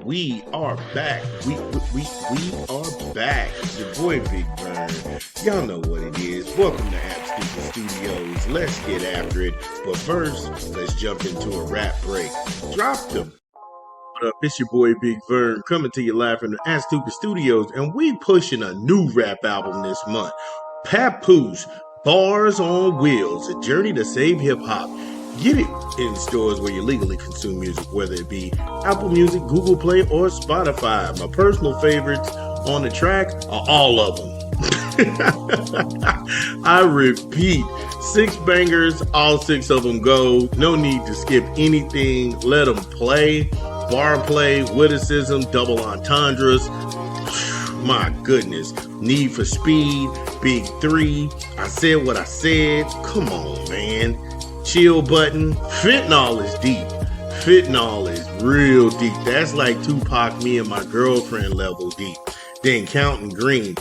we are back. We are back. Your boy Big Vern. Y'all know what it is. Welcome to App Stupid Studios. Let's get after it. But first, let's jump into a rap break. Drop them. What up? It's your boy Big Vern coming to you live from the App Stupid Studios, and we pushing a new rap album this month. Papoose, Bars on Wheels, a journey to save hip hop. Get it in stores where you legally consume music, whether it be Apple Music, Google Play, or Spotify. My personal favorites on the track are all of them. I repeat, 6 bangers, all 6 of them go. No need to skip anything. Let them play. Bar play, witticism, double entendres. My goodness. Need for Speed, Big 3. I said what I said. Come on, man. Chill button. Fentanyl is deep. Fentanyl is real deep. That's like Tupac, me and my girlfriend level deep. Then Counting Green.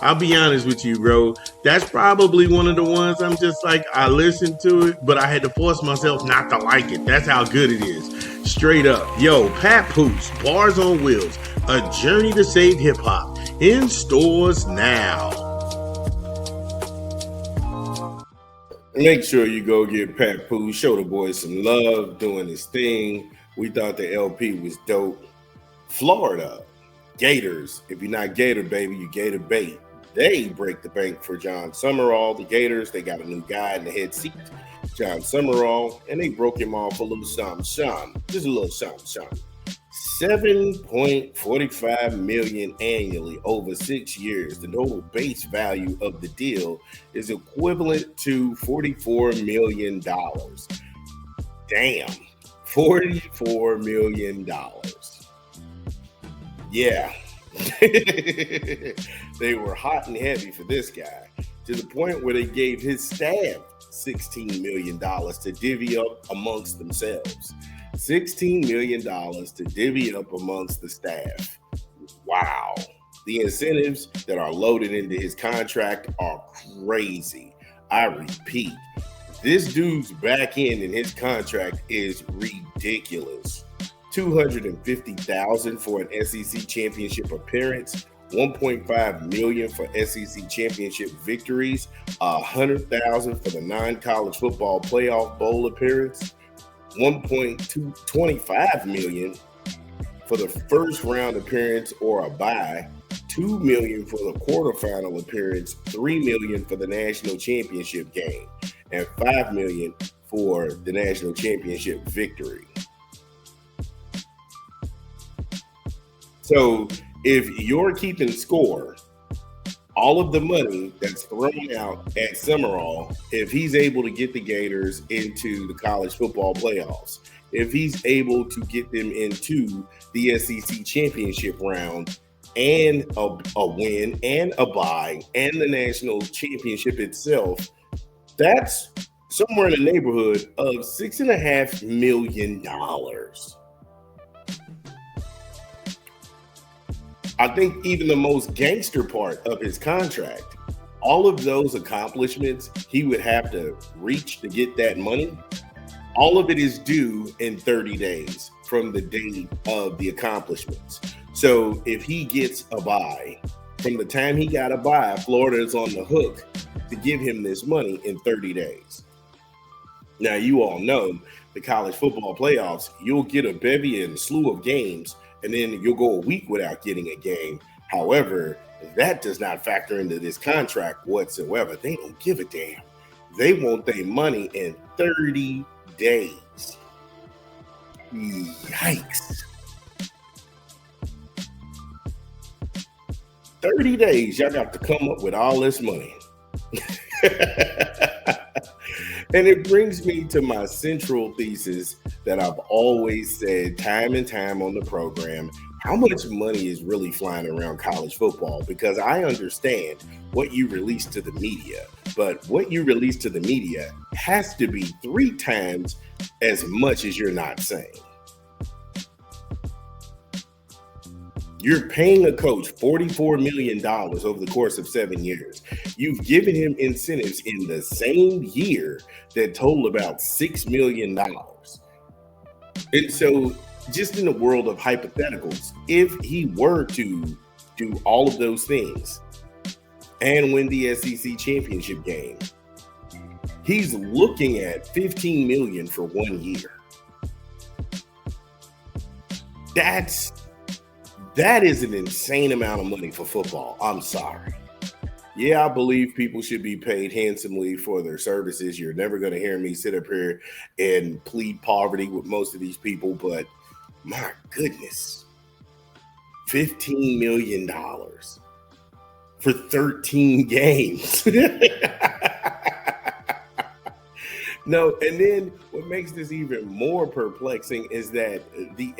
I'll be honest with you, bro. That's probably one of the ones I'm just like, I listened to it, but I had to force myself not to like it. That's how good it is. Straight up. Yo, Papoose, Bars on Wheels, a journey to save hip hop. In stores now. Make sure you go get Papoose. Show the boy some love doing his thing. We thought the LP was dope. Florida, Gators. If you're not Gator, baby, you Gator bait. They break the bank for Jon Sumrall. The Gators, they got a new guy in the head seat, Jon Sumrall, and they broke him off a little something. Just a little something. $7.45 million annually over 6 years. The total base value of the deal is equivalent to $44 million. Damn, $44 million. Yeah. They were hot and heavy for this guy, to the point where they gave his staff $16 million to divvy up amongst themselves. $16 million to divvy up amongst the staff. Wow. The incentives that are loaded into his contract are crazy. I repeat, this dude's back end in his contract is ridiculous. $250,000 for an SEC championship appearance, $1.5 million for SEC championship victories, $100,000 for the non-college football playoff bowl appearance, $1.25 million for the first round appearance or a bye, $2 million for the quarterfinal appearance, $3 million for the national championship game, and $5 million for the national championship victory. So if you're keeping score, all of the money that's thrown out at Sumrall, if he's able to get the Gators into the college football playoffs, if he's able to get them into the SEC championship round and a win and a bye and the national championship itself, that's somewhere in the neighborhood of $6.5 million. I think even the most gangster part of his contract, all of those accomplishments he would have to reach to get that money, all of it is due in 30 days from the date of the accomplishments. So if he gets a bye, from the time he got a bye, Florida is on the hook to give him this money in 30 days. Now, you all know the college football playoffs, you'll get a bevy and a slew of games, and then you'll go a week without getting a game. However, that does not factor into this contract whatsoever. They don't give a damn. They want their money in 30 days. Yikes. 30 days, y'all got to come up with all this money. And it brings me to my central thesis that I've always said time and time on the program. How much money is really flying around college football? Because I understand what you release to the media, but what you release to the media has to be 3 times as much as you're not saying. You're paying a coach $44 million over the course of 7 years. You've given him incentives in the same year that total about $6 million. And so just in the world of hypotheticals, if he were to do all of those things and win the SEC championship game, he's looking at $15 million for 1 year. That is an insane amount of money for football. I'm sorry. Yeah, I believe people should be paid handsomely for their services. You're never going to hear me sit up here and plead poverty with most of these people, but my goodness, $15 million for 13 games. No, and then what makes this even more perplexing is that the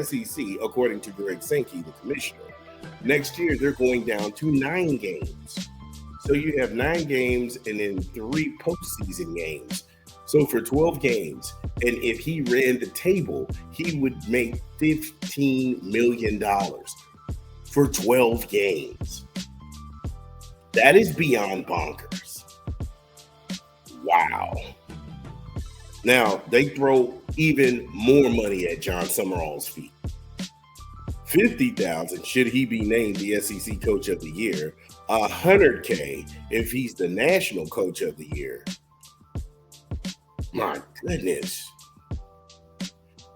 SEC, according to Greg Sankey, the commissioner, next year they're going down to 9 games. So you have 9 games and then 3 postseason games. So for 12 games, and if he ran the table, he would make $15 million for 12 games. That is beyond bonkers. Wow. Now, they throw even more money at Jon Sumrall's feet. $50,000 should he be named the SEC Coach of the Year. $100K if he's the National Coach of the Year. My goodness.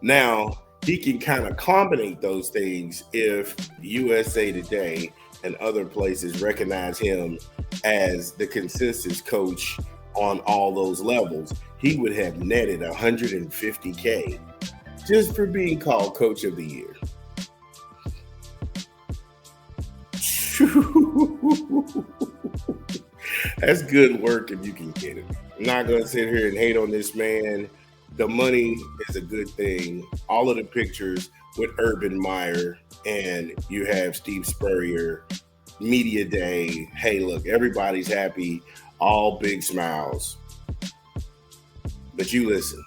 Now, he can kind of combine those things if USA Today and other places recognize him as the consensus coach on all those levels. He would have netted $150K just for being called Coach of the Year. That's good work if you can get it. I'm not going to sit here and hate on this man. The money is a good thing. All of the pictures with Urban Meyer, and you have Steve Spurrier, Media Day. Hey, look, everybody's happy. All big smiles. But you listen.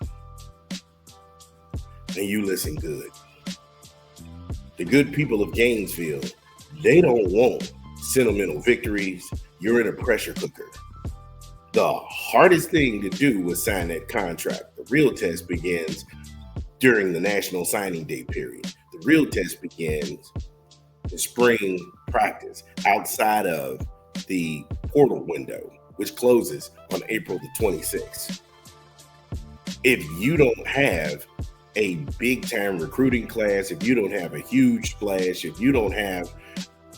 And you listen good. The good people of Gainesville, they don't want sentimental victories. You're in a pressure cooker. The hardest thing to do was sign that contract. The real test begins during the National Signing Day period. The real test begins in spring practice outside of the portal window, which closes on April the 26th. If you don't have a big time recruiting class, if you don't have a huge splash, if you don't have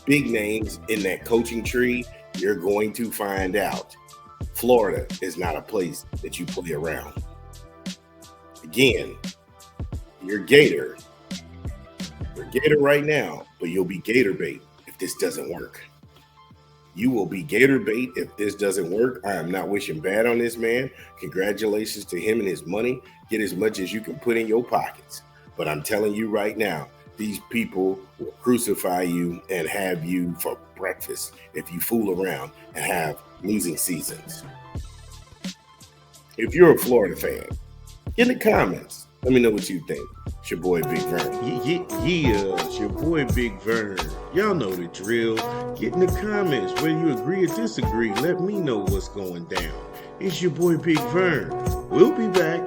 big names in that coaching tree, you're going to find out Florida is not a place that you play around. Again, you're Gator. You're Gator right now, but you'll be Gator bait if this doesn't work. You will be Gator bait if this doesn't work. I am not wishing bad on this man. Congratulations to him and his money. Get as much as you can put in your pockets. But I'm telling you right now, these people will crucify you and have you for breakfast if you fool around and have losing seasons. If you're a Florida fan, in the comments, let me know what you think. It's your boy Big Vern. Yeah, it's your boy Big Vern. Y'all know the drill. Get in the comments whether you agree or disagree. Let me know what's going down. It's your boy Big Vern. We'll be back.